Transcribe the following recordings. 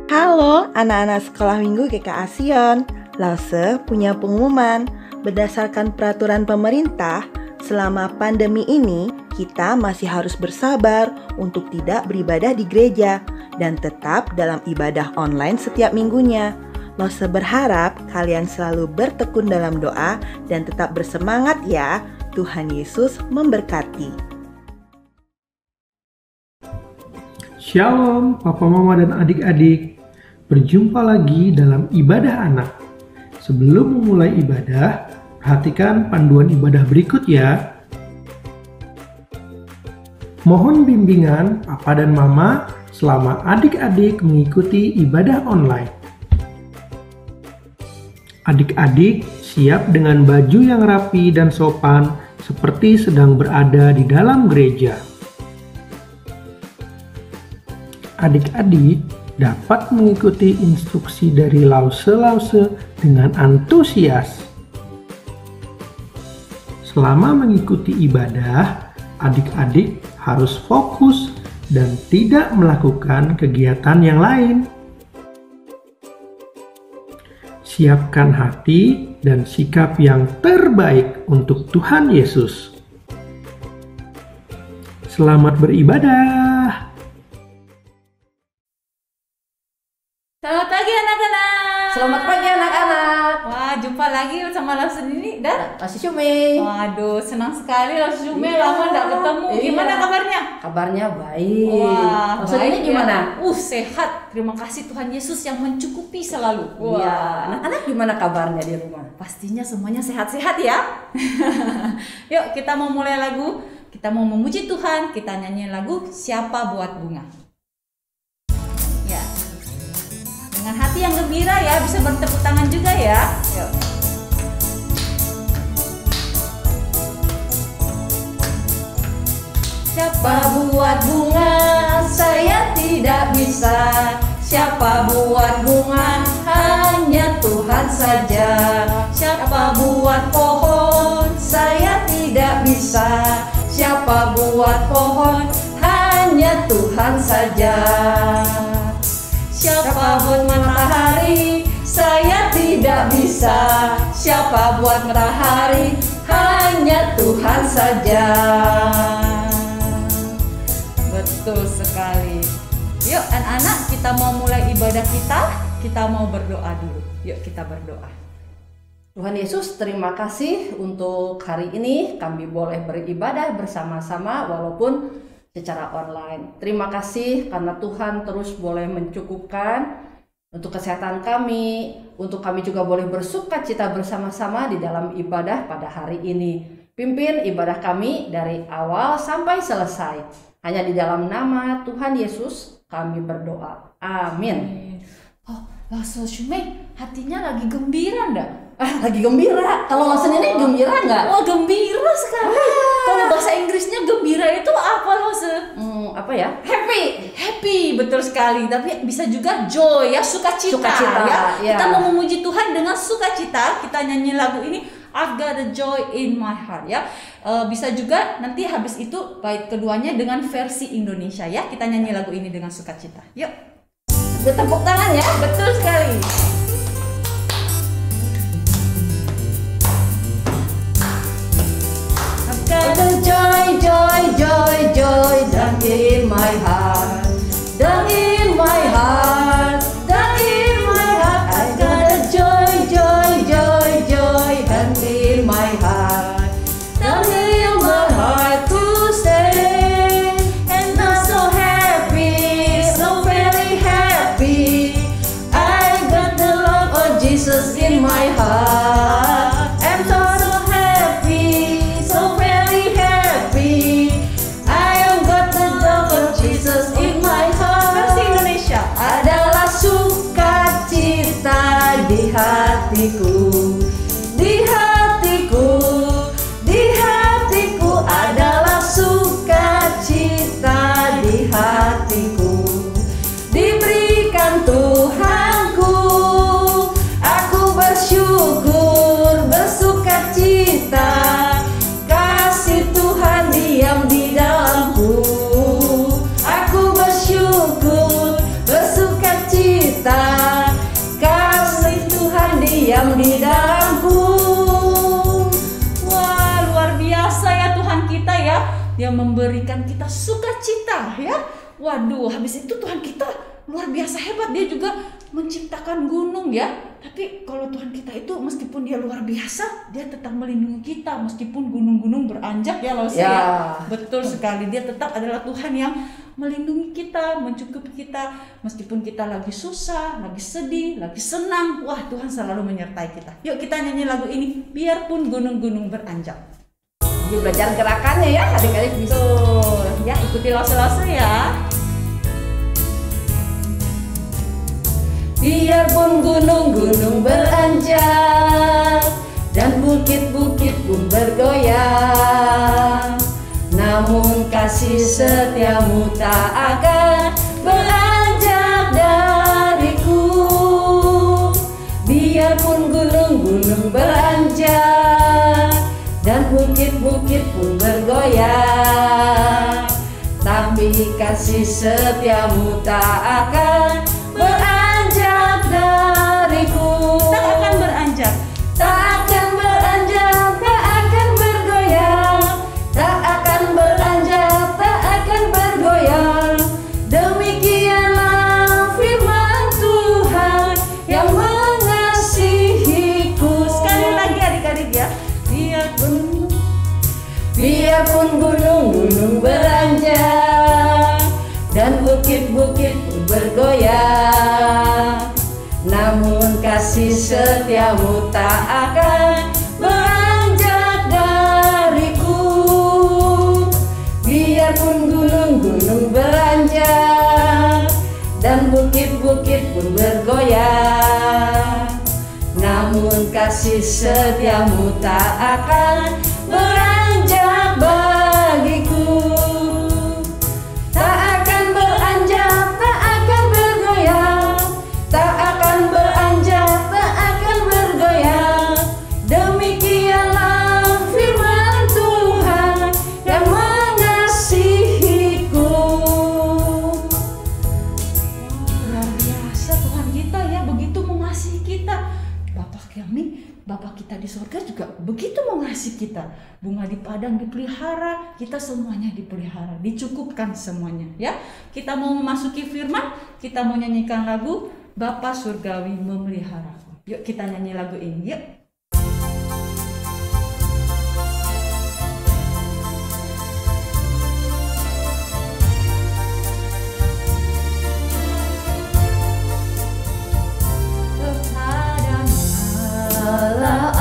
Halo anak-anak sekolah minggu GKA Sion. Lause punya pengumuman. Berdasarkan peraturan pemerintah, selama pandemi ini kita masih harus bersabar untuk tidak beribadah di gereja dan tetap dalam ibadah online setiap minggunya. Lause berharap kalian selalu bertekun dalam doa dan tetap bersemangat ya. Tuhan Yesus memberkati. Shalom Papa Mama dan adik-adik. Berjumpa lagi dalam ibadah anak. Sebelum memulai ibadah, perhatikan panduan ibadah berikut ya. Mohon bimbingan Papa dan Mama selama adik-adik mengikuti ibadah online. Adik-adik siap dengan baju yang rapi dan sopan seperti sedang berada di dalam gereja. Adik-adik dapat mengikuti instruksi dari lause-lause dengan antusias. Selama mengikuti ibadah, adik-adik harus fokus dan tidak melakukan kegiatan yang lain. Siapkan hati dan sikap yang terbaik untuk Tuhan Yesus. Selamat beribadah. Selamat pagi anak-anak. Selamat pagi anak-anak. Wah, jumpa lagi sama Lause ini dan Lause Shumei. Waduh, senang sekali Lause Shumei, lama nggak ketemu. Gimana kabarnya? Kabarnya baik. Wah, Lause baik ini gimana? Ya. Sehat. Terima kasih Tuhan Yesus yang mencukupi selalu. Iya. Anak-anak gimana kabarnya di rumah? Pastinya semuanya sehat-sehat ya. Yuk, kita mau mulai lagu. Kita mau memuji Tuhan. Kita nyanyi lagu Siapa Buat Bunga. Ya. Dengan hati yang gembira ya, bisa bertepuk tangan juga ya. Yuk. Siapa buat bunga, saya tidak bisa. Siapa buat bunga, hanya Tuhan saja. Siapa buat pohon, saya tidak bisa. Siapa buat pohon, hanya Tuhan saja. Siapa buat matahari, saya tidak bisa. Siapa buat matahari, hanya Tuhan saja. Betul sekali. Yuk anak-anak, kita mau mulai ibadah kita mau berdoa dulu. Yuk kita berdoa. Tuhan Yesus, terima kasih untuk hari ini kami boleh beribadah bersama-sama walaupun secara online. Terima kasih karena Tuhan terus boleh mencukupkan untuk kesehatan kami, untuk kami juga boleh bersuka cita bersama-sama di dalam ibadah pada hari ini. Pimpin ibadah kami dari awal sampai selesai. Hanya di dalam nama Tuhan Yesus kami berdoa. Amin. Oh, Lause Shumei, hatinya lagi gembira enggak? Lagi gembira. Kalau Lause ini gembira nggak? Oh, gembira sekali. Kalau bahasa Inggrisnya gembira itu apa Lause? Apa ya? Happy, betul sekali. Tapi bisa juga joy ya, sukacita ya. Kita mau memuji Tuhan dengan sukacita. Kita nyanyi lagu ini, I've got a joy in my heart ya. Bisa juga nanti habis itu bait keduanya dengan versi Indonesia ya. Kita nyanyi lagu ini dengan sukacita. Yuk. Bertepuk tangan ya. Betul sekali. Got a joy, joy, joy, joy down in my heart, down in my heart, down in my heart. I got a joy, joy, joy, joy down in my heart, down in my heart to stay. And I'm so happy, so very happy. I got the Dia memberikan kita sukacita ya. Waduh, habis itu Tuhan kita luar biasa hebat. Dia juga menciptakan gunung ya. Tapi kalau Tuhan kita itu meskipun dia luar biasa, dia tetap melindungi kita meskipun gunung-gunung beranjak ya Lause ya. Betul sekali, dia tetap adalah Tuhan yang melindungi kita, mencukupi kita meskipun kita lagi susah, lagi sedih, lagi senang. Wah, Tuhan selalu menyertai kita. Yuk kita nyanyi lagu ini, biarpun gunung-gunung beranjak. Yuk belajar gerakannya ya, adik-adik bisa. Ya, ikuti Lause-Lause ya. Biarpun gunung-gunung beranjak dan bukit-bukit pun bergoyang, namun kasih setiamu tak akan beranjak dariku. Biarpun gunung-gunung beranjak dan bukit-bukit pun bergoyang, tapi kasih setiamu tak akan beranjak dariku. Tak akan beranjak, tak akan beranjak, tak akan bergoyang, tak akan beranjak, tak akan bergoyang. Demikianlah firman Tuhan yang mengasihiku. Sekali lagi adik-adik ya. Biarpun gunung-gunung beranjak dan bukit-bukit pun bergoyang, namun kasih setiamu tak akan beranjak dariku. Biarpun gunung-gunung beranjak dan bukit-bukit pun bergoyang, namun kasih setiamu tak akan beranjak bagiku. Tak akan beranjak, tak akan bergoyang, tak akan beranjak, tak akan bergoyang. Demikianlah firman Tuhan yang mengasihiku. Luar biasa Tuhan kita ya, begitu mengasihi kita. Bapak kami, Bapak kita di surga juga begitu mengasihi kita. Bunga di padang dipelihara, kita semuanya dipelihara, dicukupkan semuanya ya. Kita mau memasuki firman, kita mau nyanyikan lagu Bapa Surgawi Memeliharaku. Yuk kita nyanyi lagu ini yuk.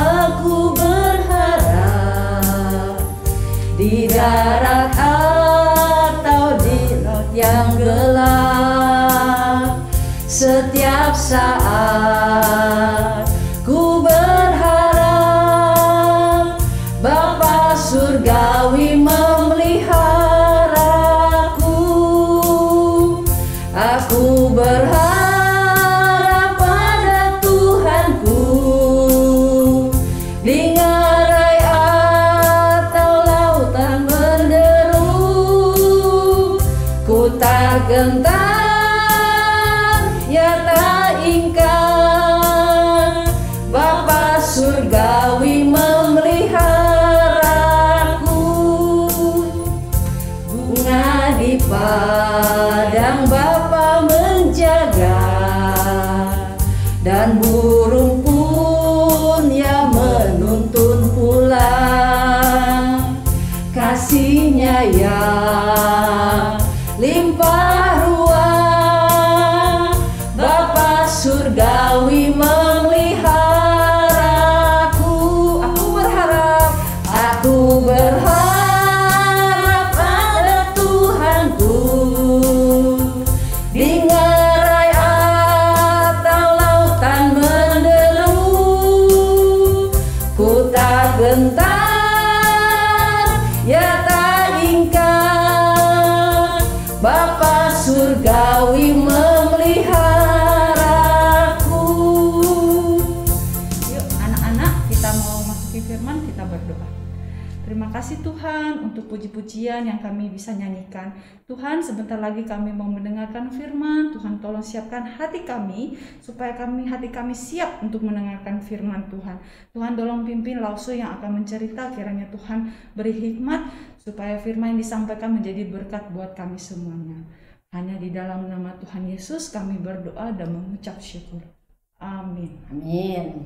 Aku berharap di darat atau di laut yang gelap, setiap saat ku berharap Bapa Surgawi memeliharaku. Aku berharap gentar, ya tak ingkar, Bapa Surgawi memeliharaku. Bunga di padang Bapa menjaga, dan burung pun ya menuntun pulang. Kasih-Nya yang limpah ruah, Bapa Surgawi memeliharaku. Aku berharap pada Tuhanku, di ngarai atau lautan menderu, ku tak gentar, ya tak ingkar, Bapa Surgawi memeliharaku. Yuk anak-anak, kita mau masuki firman, kita berdoa. Terima kasih Tuhan untuk puji-pujian yang kami bisa nyanyikan. Tuhan, sebentar lagi kami mau mendengarkan firman. Tuhan tolong siapkan hati kami supaya hati kami siap untuk mendengarkan firman Tuhan. Tuhan tolong pimpin Lause yang akan mencerita, kiranya Tuhan beri hikmat supaya firman yang disampaikan menjadi berkat buat kami semuanya. Hanya di dalam nama Tuhan Yesus kami berdoa dan mengucap syukur. Amin. Amin.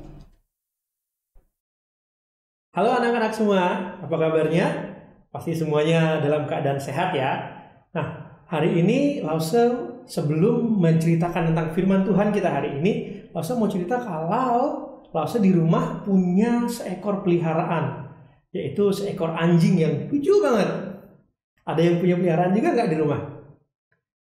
Halo anak-anak semua, apa kabarnya? Pasti semuanya dalam keadaan sehat ya. Nah, hari ini Lause sebelum menceritakan tentang firman Tuhan kita hari ini, Lause mau cerita kalau Lause di rumah punya seekor peliharaan, yaitu seekor anjing yang lucu banget. Ada yang punya peliharaan juga nggak di rumah?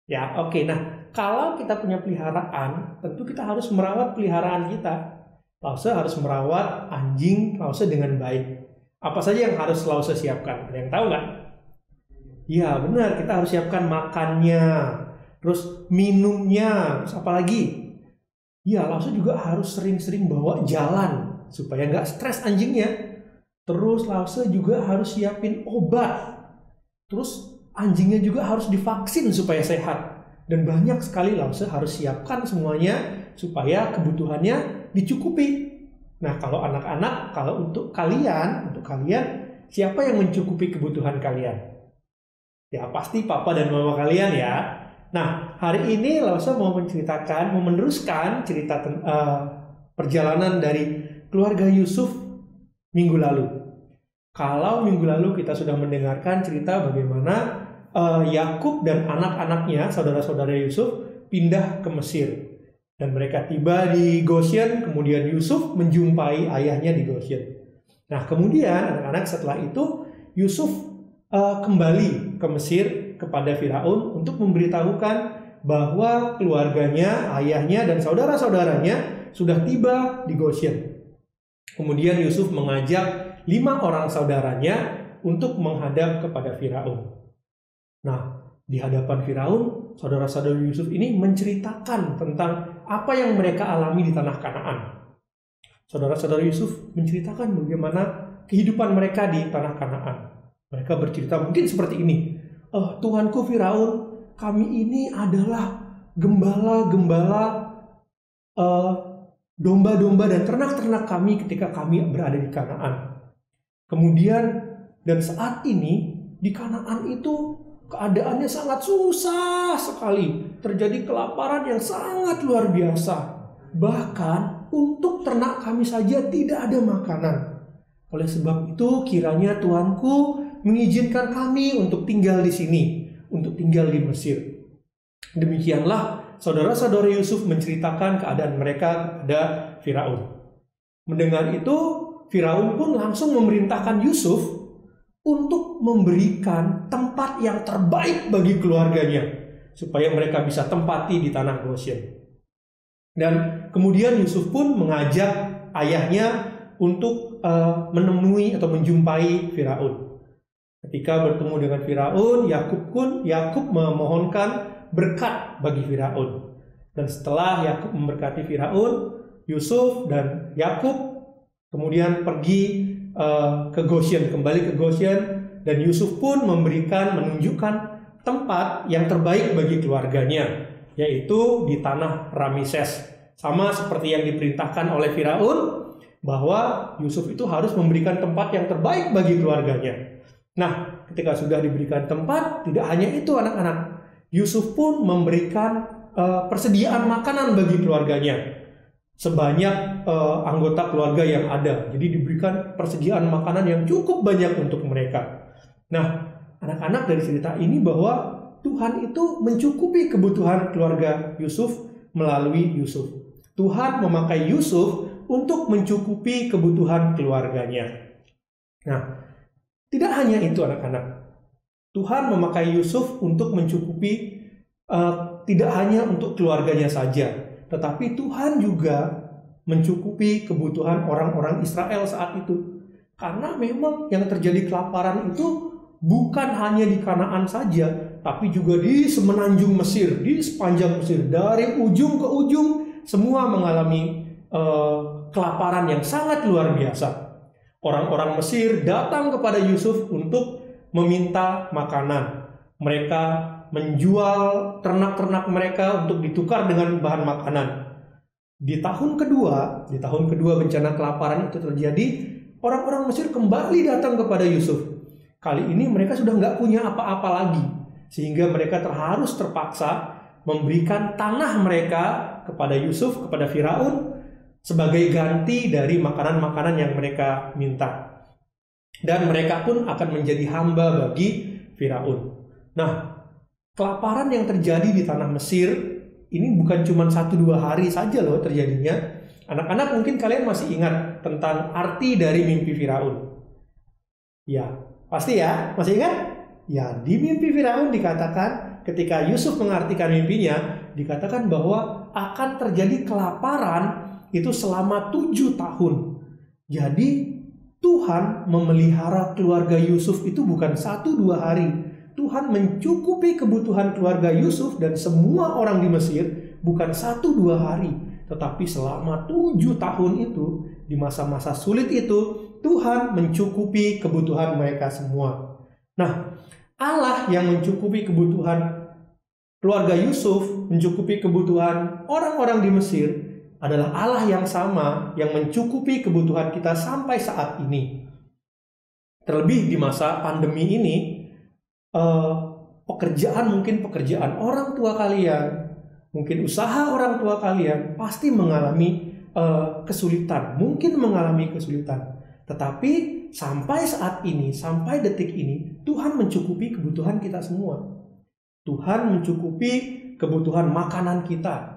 Ya, oke. Nah, kalau kita punya peliharaan, tentu kita harus merawat peliharaan kita. Lause harus merawat anjing Lause dengan baik. Apa saja yang harus Lause siapkan? Ada yang tahu nggak? Ya, benar. Kita harus siapkan makannya, terus minumnya, terus apa lagi? Ya, Lause juga harus sering-sering bawa jalan supaya nggak stres anjingnya. Terus Lause juga harus siapin obat. Terus anjingnya juga harus divaksin supaya sehat. Dan banyak sekali Lause harus siapkan semuanya supaya kebutuhannya dicukupi. Nah, kalau anak-anak, kalau untuk kalian, siapa yang mencukupi kebutuhan kalian? Ya, pasti papa dan mama kalian ya. Nah, hari ini Lause mau meneruskan cerita perjalanan dari keluarga Yusuf minggu lalu. Kalau minggu lalu kita sudah mendengarkan cerita bagaimana Yakub dan anak-anaknya, saudara-saudara Yusuf, pindah ke Mesir. Dan mereka tiba di Goshen, kemudian Yusuf menjumpai ayahnya di Goshen. Nah, kemudian anak-anak setelah itu, Yusuf kembali ke Mesir kepada Firaun untuk memberitahukan bahwa keluarganya, ayahnya, dan saudara-saudaranya sudah tiba di Goshen. Kemudian Yusuf mengajak 5 orang saudaranya untuk menghadap kepada Firaun. Nah, di hadapan Firaun, saudara-saudara Yusuf ini menceritakan tentang apa yang mereka alami di tanah Kanaan. Saudara-saudara Yusuf menceritakan bagaimana kehidupan mereka di tanah Kanaan. Mereka bercerita mungkin seperti ini. Tuanku Firaun, kami ini adalah gembala-gembala domba-domba dan ternak-ternak kami ketika kami berada di Kanaan. Kemudian dan saat ini di Kanaan itu keadaannya sangat susah sekali. Terjadi kelaparan yang sangat luar biasa. Bahkan untuk ternak kami saja tidak ada makanan. Oleh sebab itu kiranya Tuanku mengizinkan kami untuk tinggal di sini, untuk tinggal di Mesir. Demikianlah saudara-saudara Yusuf menceritakan keadaan mereka kepada Firaun. Mendengar itu, Firaun pun langsung memerintahkan Yusuf untuk memberikan tempat yang terbaik bagi keluarganya, supaya mereka bisa tempati di tanah Goshen. Dan kemudian Yusuf pun mengajak ayahnya untuk menemui atau menjumpai Firaun. Ketika bertemu dengan Firaun, Yakub memohonkan berkat bagi Firaun. Dan setelah Yakub memberkati Firaun, Yusuf dan Yakub kemudian pergi ke Goshen, kembali ke Goshen, dan Yusuf pun menunjukkan tempat yang terbaik bagi keluarganya, yaitu di tanah Rameses. Sama seperti yang diperintahkan oleh Firaun, bahwa Yusuf itu harus memberikan tempat yang terbaik bagi keluarganya. Nah, ketika sudah diberikan tempat, tidak hanya itu anak-anak, Yusuf pun memberikan persediaan makanan bagi keluarganya. Sebanyak anggota keluarga yang ada. Jadi diberikan persediaan makanan yang cukup banyak untuk mereka. Nah, anak-anak dari cerita ini bahwa Tuhan itu mencukupi kebutuhan keluarga Yusuf melalui Yusuf. Tuhan memakai Yusuf untuk mencukupi kebutuhan keluarganya. Nah, tidak hanya itu anak-anak. Tuhan memakai Yusuf untuk mencukupi tidak hanya untuk keluarganya saja, tetapi Tuhan juga mencukupi kebutuhan orang-orang Israel saat itu. Karena memang yang terjadi kelaparan itu bukan hanya di Kanaan saja, tapi juga di semenanjung Mesir, di sepanjang Mesir, dari ujung ke ujung semua mengalami kelaparan yang sangat luar biasa. Orang-orang Mesir datang kepada Yusuf untuk meminta makanan. Mereka menjual ternak-ternak mereka untuk ditukar dengan bahan makanan. Di tahun kedua bencana kelaparan itu terjadi, orang-orang Mesir kembali datang kepada Yusuf. Kali ini mereka sudah nggak punya apa-apa lagi, sehingga mereka harus terpaksa memberikan tanah mereka kepada Yusuf, kepada Firaun, sebagai ganti dari makanan-makanan yang mereka minta. Dan mereka pun akan menjadi hamba bagi Firaun. Nah, kelaparan yang terjadi di tanah Mesir ini bukan cuma 1-2 hari saja loh terjadinya. Anak-anak, mungkin kalian masih ingat tentang arti dari mimpi Firaun. Ya, pasti ya, masih ingat? Ya, di mimpi Firaun dikatakan ketika Yusuf mengartikan mimpinya, dikatakan bahwa akan terjadi kelaparan itu selama 7 tahun. Jadi Tuhan memelihara keluarga Yusuf itu bukan 1-2 hari. Tuhan mencukupi kebutuhan keluarga Yusuf dan semua orang di Mesir bukan 1-2 hari, tetapi selama 7 tahun itu, di masa-masa sulit itu, Tuhan mencukupi kebutuhan mereka semua. Nah, Allah yang mencukupi kebutuhan keluarga Yusuf, mencukupi kebutuhan orang-orang di Mesir, adalah Allah yang sama yang mencukupi kebutuhan kita sampai saat ini. Terlebih di masa pandemi ini, mungkin pekerjaan orang tua kalian, mungkin usaha orang tua kalian pasti mengalami kesulitan, mungkin mengalami kesulitan. Tetapi sampai saat ini, sampai detik ini, Tuhan mencukupi kebutuhan kita semua. Tuhan mencukupi kebutuhan makanan kita.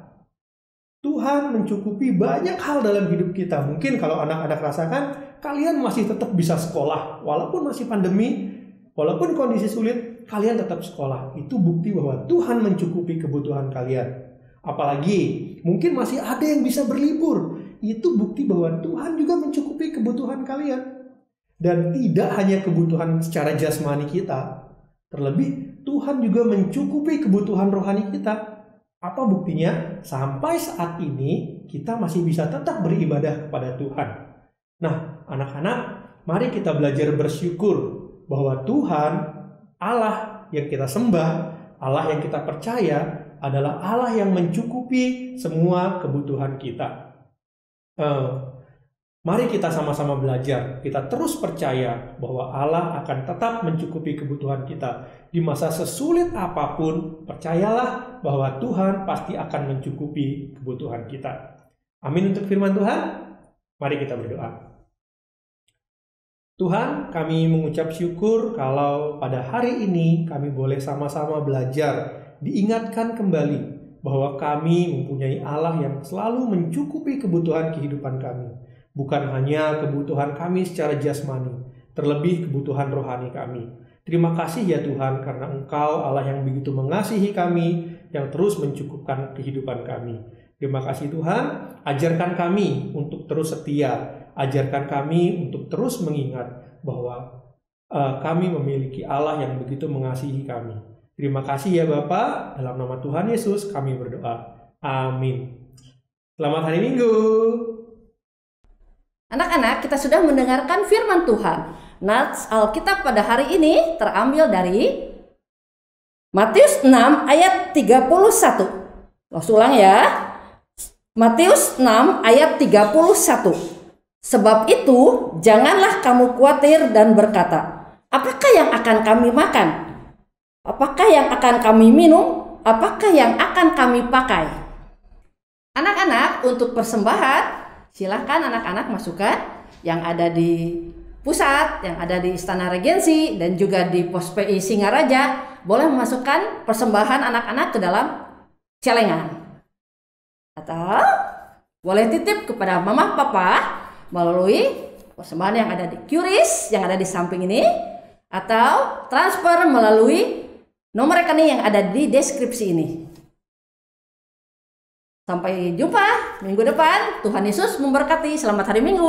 Tuhan mencukupi banyak hal dalam hidup kita. Mungkin kalau anak-anak rasakan, kalian masih tetap bisa sekolah. Walaupun masih pandemi, walaupun kondisi sulit, kalian tetap sekolah. Itu bukti bahwa Tuhan mencukupi kebutuhan kalian. Apalagi, mungkin masih ada yang bisa berlibur. Itu bukti bahwa Tuhan juga mencukupi kebutuhan kalian. Dan tidak hanya kebutuhan secara jasmani kita. Terlebih, Tuhan juga mencukupi kebutuhan rohani kita. Apa buktinya? Sampai saat ini kita masih bisa tetap beribadah kepada Tuhan. Nah, anak-anak, mari kita belajar bersyukur bahwa Tuhan, Allah yang kita sembah, Allah yang kita percaya adalah Allah yang mencukupi semua kebutuhan kita. Mari kita sama-sama belajar, kita terus percaya bahwa Allah akan tetap mencukupi kebutuhan kita. Di masa sesulit apapun, percayalah bahwa Tuhan pasti akan mencukupi kebutuhan kita. Amin untuk firman Tuhan. Mari kita berdoa. Tuhan, kami mengucap syukur kalau pada hari ini kami boleh sama-sama belajar, diingatkan kembali bahwa kami mempunyai Allah yang selalu mencukupi kebutuhan kehidupan kami. Bukan hanya kebutuhan kami secara jasmani, terlebih kebutuhan rohani kami. Terima kasih ya Tuhan, karena Engkau Allah yang begitu mengasihi kami, yang terus mencukupkan kehidupan kami. Terima kasih Tuhan, ajarkan kami untuk terus setia, ajarkan kami untuk terus mengingat bahwa kami memiliki Allah yang begitu mengasihi kami. Terima kasih ya Bapa, dalam nama Tuhan Yesus kami berdoa. Amin. Selamat hari Minggu. Anak-anak, kita sudah mendengarkan firman Tuhan. Nats Alkitab pada hari ini terambil dari Matius 6 ayat 31. Ulang ya. Matius 6 ayat 31. Sebab itu, janganlah kamu khawatir dan berkata, apakah yang akan kami makan? Apakah yang akan kami minum? Apakah yang akan kami pakai? Anak-anak, untuk persembahan, silahkan anak-anak masukkan yang ada di pusat, yang ada di Istana Regensi, dan juga di Pos PI Singaraja. Boleh memasukkan persembahan anak-anak ke dalam celengan. Atau boleh titip kepada mama papa melalui persembahan yang ada di QRIS, yang ada di samping ini. Atau transfer melalui nomor rekening yang ada di deskripsi ini. Sampai jumpa minggu depan. Tuhan Yesus memberkati. Selamat hari Minggu.